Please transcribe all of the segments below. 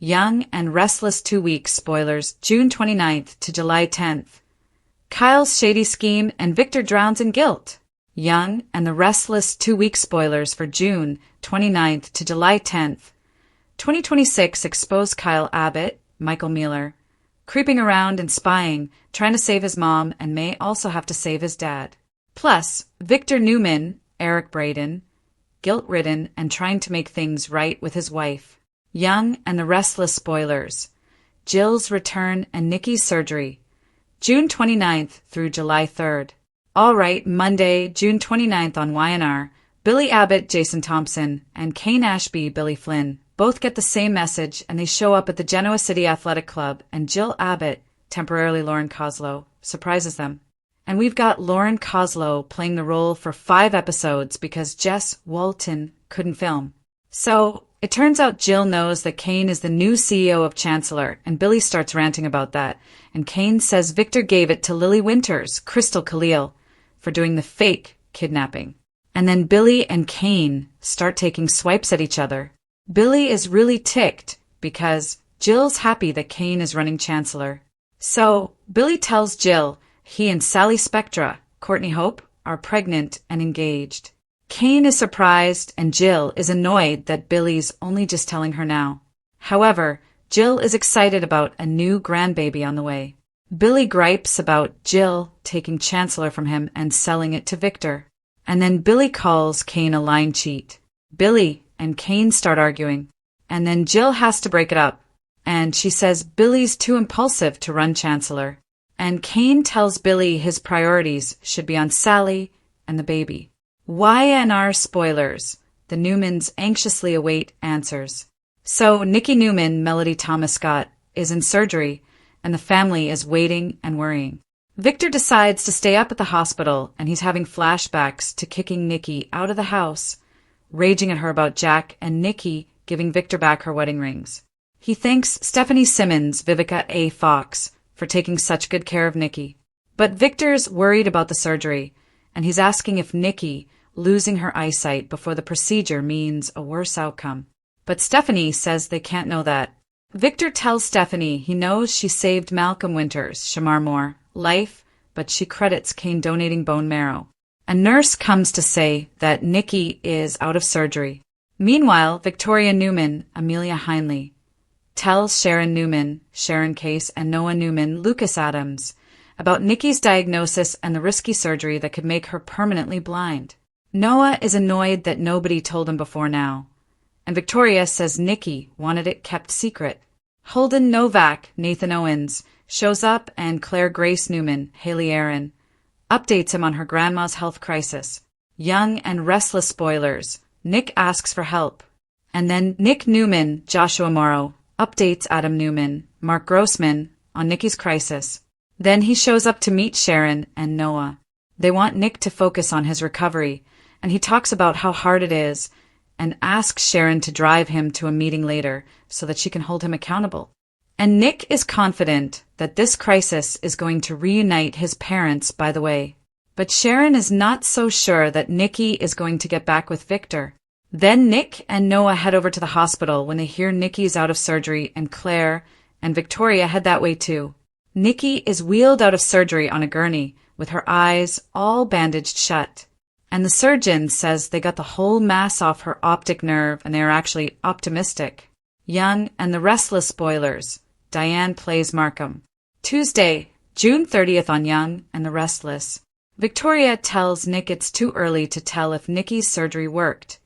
Young and Restless 2 weeks spoilers June 29th to July 10th. Kyle's shady scheme and Victor drowns in guilt. Young and the Restless 2 weeks spoilers for June 29th to July 10th. 2026 exposed Kyle Abbott, Michael Mueller, creeping around and spying, trying to save his mom and may also have to save his dad. Plus, Victor Newman, Eric Braden, guilt-ridden and trying to make things right with his wife. Young and the Restless spoilers. Jill's return and Nikki's surgery. June 29th through July 3rd. All right, Monday, June 29th on YNR, Billy Abbott, Jason Thompson, and Kane Ashby, Billy Flynn both get the same message and they show up at the Genoa City Athletic Club and Jill Abbott, temporarily Lauren Koslow, surprises them. And we've got Lauren Koslow playing the role for 5 episodes because Jess Walton couldn't film. So, it turns out Jill knows that Kane is the new CEO of Chancellor, and Billy starts ranting about that, and Kane says Victor gave it to Lily Winters, Crystal Khalil, for doing the fake kidnapping. And then Billy and Kane start taking swipes at each other. Billy is really ticked because Jill's happy that Kane is running Chancellor. So, Billy tells Jill he and Sally Spectra, Courtney Hope, are pregnant and engaged. Kane is surprised and Jill is annoyed that Billy's only just telling her now. However, Jill is excited about a new grandbaby on the way. Billy gripes about Jill taking Chancellor from him and selling it to Victor. And then Billy calls Kane a line cheat. Billy and Kane start arguing. And then Jill has to break it up. And she says Billy's too impulsive to run Chancellor. And Kane tells Billy his priorities should be on Sally and the baby. YNR spoilers. The Newmans anxiously await answers. So Nikki Newman, Melody Thomas Scott, is in surgery, and the family is waiting and worrying. Victor decides to stay up at the hospital, and he's having flashbacks to kicking Nikki out of the house, raging at her about Jack and Nikki giving Victor back her wedding rings. He thanks Stephanie Simmons, Vivica A. Fox, for taking such good care of Nikki. But Victor's worried about the surgery, and he's asking if Nikki losing her eyesight before the procedure means a worse outcome. But Stephanie says they can't know that. Victor tells Stephanie he knows she saved Malcolm Winters, Shamar Moore, life, but she credits Kane donating bone marrow. A nurse comes to say that Nikki is out of surgery. Meanwhile, Victoria Newman, Amelia Heinley, tells Sharon Newman, Sharon Case, and Noah Newman, Lucas Adams, about Nikki's diagnosis and the risky surgery that could make her permanently blind. Noah is annoyed that nobody told him before now, and Victoria says Nikki wanted it kept secret. Holden Novak, Nathan Owens, shows up and Claire Grace Newman, Haley Aaron, updates him on her grandma's health crisis. Young and Restless spoilers. Nick asks for help. And then Nick Newman, Joshua Morrow, updates Adam Newman, Mark Grossman, on Nikki's crisis. Then he shows up to meet Sharon and Noah. They want Nick to focus on his recovery, and he talks about how hard it is and asks Sharon to drive him to a meeting later so that she can hold him accountable. And Nick is confident that this crisis is going to reunite his parents, by the way. But Sharon is not so sure that Nikki is going to get back with Victor. Then Nick and Noah head over to the hospital when they hear Nikki's out of surgery, and Claire and Victoria head that way too. Nikki is wheeled out of surgery on a gurney with her eyes all bandaged shut. And the surgeon says they got the whole mass off her optic nerve and they are actually optimistic. Young and the Restless spoilers. Diane plays Markham. Tuesday, June 30th on Young and the Restless. Victoria tells Nick it's too early to tell if Nikki's surgery worked,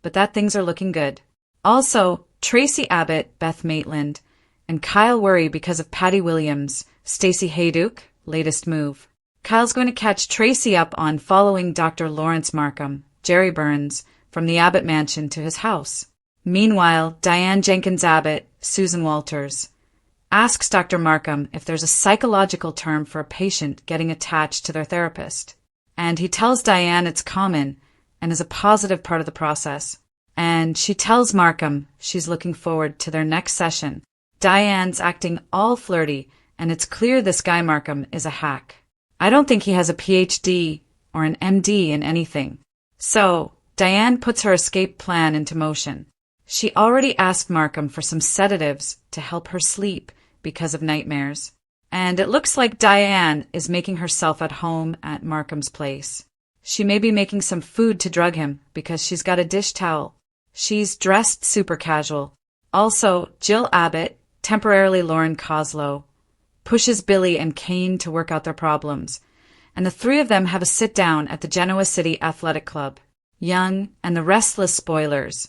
but that things are looking good. Also, Tracy Abbott, Beth Maitland, and Kyle worry because of Patty Williams, Stacey Hayduke, latest move. Kyle's going to catch Tracy up on following Dr. Lawrence Markham, Jerry Burns, from the Abbott mansion to his house. Meanwhile, Diane Jenkins Abbott, Susan Walters, asks Dr. Markham if there's a psychological term for a patient getting attached to their therapist. And he tells Diane it's common and is a positive part of the process. And she tells Markham she's looking forward to their next session. Diane's acting all flirty, and it's clear this guy Markham is a hack. I don't think he has a PhD or an MD in anything. So, Diane puts her escape plan into motion. She already asked Markham for some sedatives to help her sleep because of nightmares. And it looks like Diane is making herself at home at Markham's place. She may be making some food to drug him because she's got a dish towel. She's dressed super casual. Also, Jill Abbott, temporarily Lauren Koslow, pushes Billy and Kane to work out their problems, and the three of them have a sit-down at the Genoa City Athletic Club. Young and the Restless spoilers.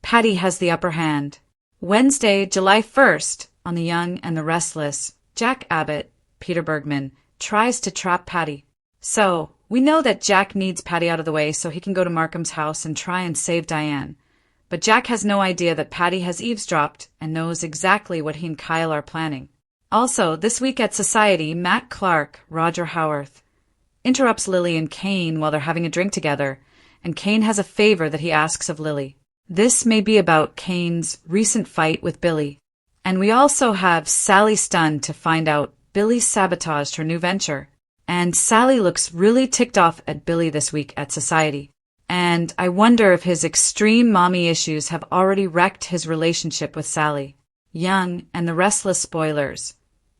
Patty has the upper hand. Wednesday, July 1st, on the Young and the Restless, Jack Abbott, Peter Bergman, tries to trap Patty. So, we know that Jack needs Patty out of the way so he can go to Markham's house and try and save Diane. But Jack has no idea that Patty has eavesdropped and knows exactly what he and Kyle are planning. Also, this week at Society, Matt Clark, Roger Howarth, interrupts Lily and Kane while they're having a drink together, and Kane has a favor that he asks of Lily. This may be about Kane's recent fight with Billy. And we also have Sally stunned to find out Billy sabotaged her new venture. And Sally looks really ticked off at Billy this week at Society. And I wonder if his extreme mommy issues have already wrecked his relationship with Sally. Young and the Restless spoilers.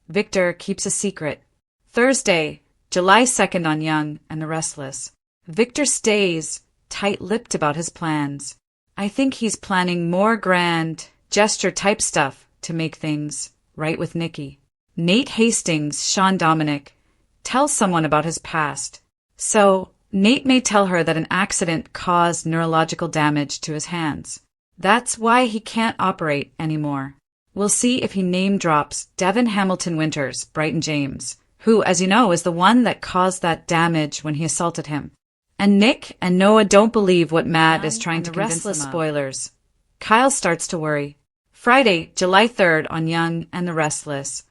Victor keeps a secret. Thursday, July 2nd on Young and the Restless. Victor stays tight-lipped about his plans. I think he's planning more grand gesture-type stuff to make things right with Nikki. Nate Hastings, Sean Dominic, tells someone about his past. So, Nate may tell her that an accident caused neurological damage to his hands. That's why he can't operate anymore. We'll see if he name-drops Devin Hamilton Winters, Brighton James, who, as you know, is the one that caused that damage when he assaulted him. And Nick and Noah don't believe what Matt is trying to convince them of. Spoilers. Kyle starts to worry. Friday, July 3rd on Young and the Restless.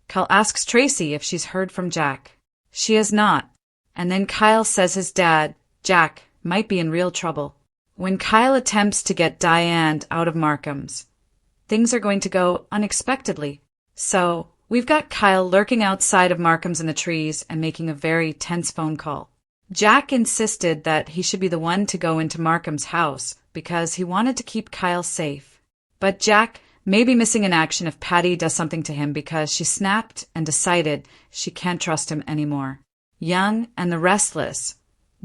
Kyle asks Tracy if she's heard from Jack. She has not. And then Kyle says his dad, Jack, might be in real trouble. When Kyle attempts to get Diane out of Markham's, things are going to go unexpectedly. So, we've got Kyle lurking outside of Markham's in the trees and making a very tense phone call. Jack insisted that he should be the one to go into Markham's house because he wanted to keep Kyle safe. But Jack may be missing in action if Patty does something to him because she snapped and decided she can't trust him anymore. Young and the Restless.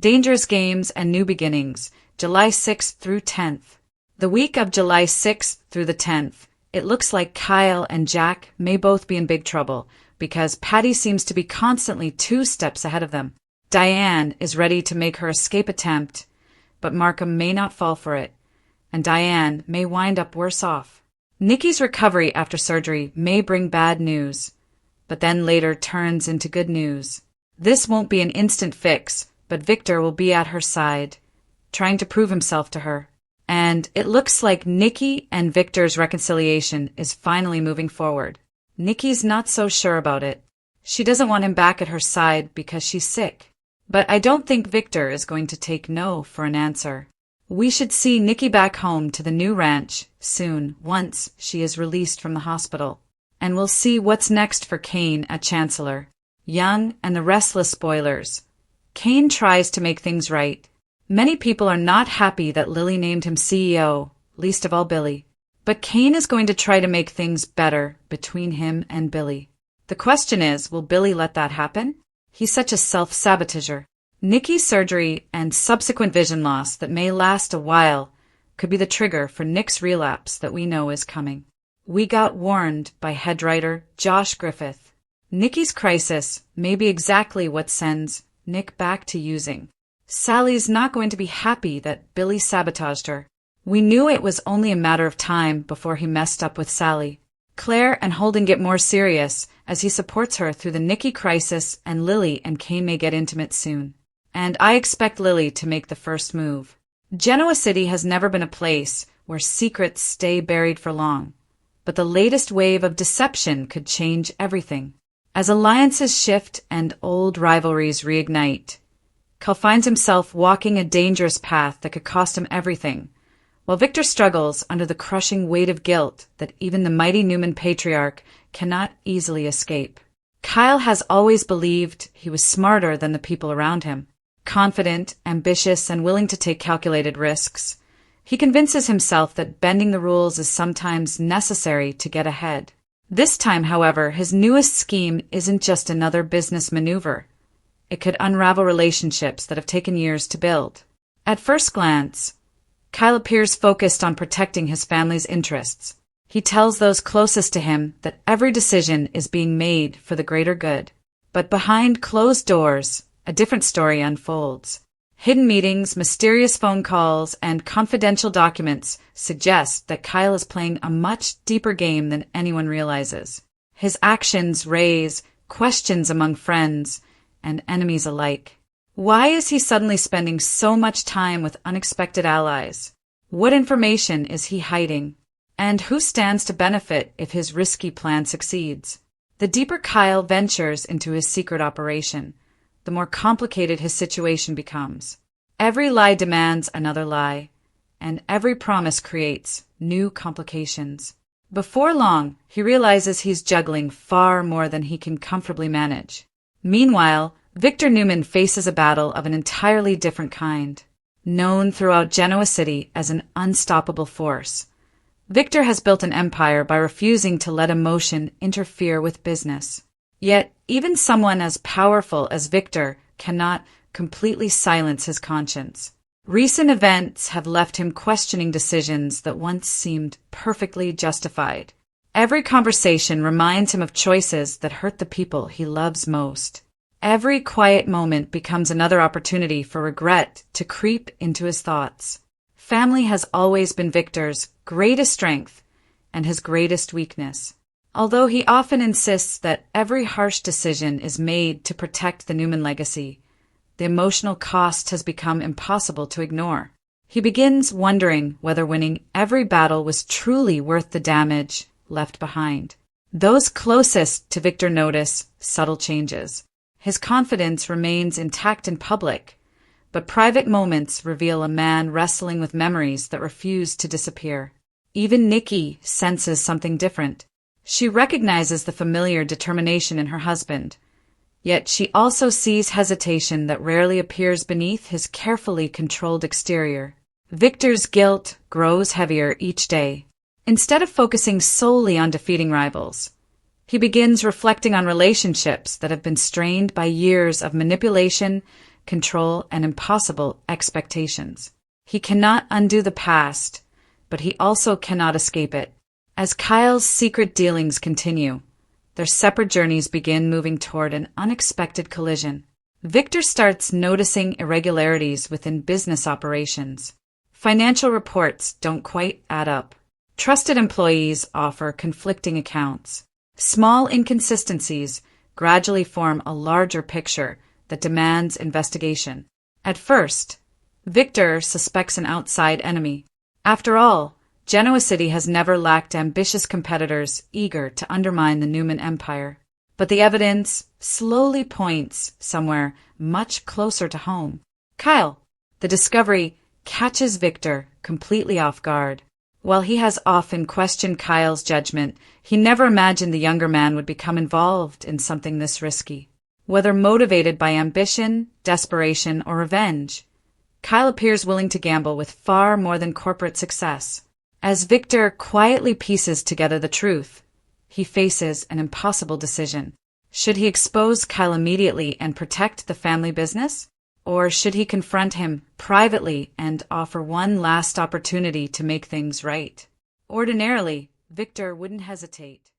Dangerous Games and New Beginnings, July 6th through 10th. The week of July 6th through the 10th, it looks like Kyle and Jack may both be in big trouble because Patty seems to be constantly 2 steps ahead of them. Diane is ready to make her escape attempt, but Markham may not fall for it, and Diane may wind up worse off. Nikki's recovery after surgery may bring bad news, but then later turns into good news. This won't be an instant fix, but Victor will be at her side, trying to prove himself to her. And it looks like Nikki and Victor's reconciliation is finally moving forward. Nikki's not so sure about it. She doesn't want him back at her side because she's sick. But I don't think Victor is going to take no for an answer. We should see Nikki back home to the new ranch soon, once she is released from the hospital. And we'll see what's next for Kane at Chancellor. Young and the Restless spoilers. Kane tries to make things right. Many people are not happy that Lily named him CEO, least of all Billy. But Kane is going to try to make things better between him and Billy. The question is, will Billy let that happen? He's such a self-sabotager. Nikki's surgery and subsequent vision loss that may last a while could be the trigger for Nick's relapse that we know is coming. We got warned by head writer Josh Griffith. Nikki's crisis may be exactly what sends Nick back to using. Sally's not going to be happy that Billy sabotaged her. We knew it was only a matter of time before he messed up with Sally. Claire and Holden get more serious as he supports her through the Nikki crisis, and Lily and Kane may get intimate soon. And I expect Lily to make the first move. Genoa City has never been a place where secrets stay buried for long, but the latest wave of deception could change everything. As alliances shift and old rivalries reignite, Cal finds himself walking a dangerous path that could cost him everything, while Victor struggles under the crushing weight of guilt that even the mighty Newman patriarch cannot easily escape. Kyle has always believed he was smarter than the people around him, confident, ambitious, and willing to take calculated risks. He convinces himself that bending the rules is sometimes necessary to get ahead. This time, however, his newest scheme isn't just another business maneuver. It could unravel relationships that have taken years to build. At first glance, Kyle appears focused on protecting his family's interests. He tells those closest to him that every decision is being made for the greater good. But behind closed doors, a different story unfolds. Hidden meetings, mysterious phone calls, and confidential documents suggest that Kyle is playing a much deeper game than anyone realizes. His actions raise questions among friends and enemies alike. Why is he suddenly spending so much time with unexpected allies? What information is he hiding? And who stands to benefit if his risky plan succeeds? The deeper Kyle ventures into his secret operation, the more complicated his situation becomes. Every lie demands another lie, and every promise creates new complications. Before long, he realizes he's juggling far more than he can comfortably manage. Meanwhile, Victor Newman faces a battle of an entirely different kind. Known throughout Genoa City as an unstoppable force, Victor has built an empire by refusing to let emotion interfere with business. Yet, even someone as powerful as Victor cannot completely silence his conscience. Recent events have left him questioning decisions that once seemed perfectly justified. Every conversation reminds him of choices that hurt the people he loves most. Every quiet moment becomes another opportunity for regret to creep into his thoughts. Family has always been Victor's greatest strength and his greatest weakness. Although he often insists that every harsh decision is made to protect the Newman legacy, the emotional cost has become impossible to ignore. He begins wondering whether winning every battle was truly worth the damage left behind. Those closest to Victor notice subtle changes. His confidence remains intact in public, but private moments reveal a man wrestling with memories that refuse to disappear. Even Nikki senses something different. She recognizes the familiar determination in her husband, yet she also sees hesitation that rarely appears beneath his carefully controlled exterior. Victor's guilt grows heavier each day. Instead of focusing solely on defeating rivals, he begins reflecting on relationships that have been strained by years of manipulation, control, and impossible expectations. He cannot undo the past, but he also cannot escape it. As Kyle's secret dealings continue, their separate journeys begin moving toward an unexpected collision. Victor starts noticing irregularities within business operations. Financial reports don't quite add up. Trusted employees offer conflicting accounts. Small inconsistencies gradually form a larger picture that demands investigation. At first, Victor suspects an outside enemy. After all, Genoa City has never lacked ambitious competitors eager to undermine the Newman Empire. But the evidence slowly points somewhere much closer to home. Kyle, the discovery, catches Victor completely off guard. While he has often questioned Kyle's judgment, he never imagined the younger man would become involved in something this risky. Whether motivated by ambition, desperation, or revenge, Kyle appears willing to gamble with far more than corporate success. As Victor quietly pieces together the truth, he faces an impossible decision. Should he expose Kyle immediately and protect the family business? Or should he confront him privately and offer one last opportunity to make things right? Ordinarily, Victor wouldn't hesitate.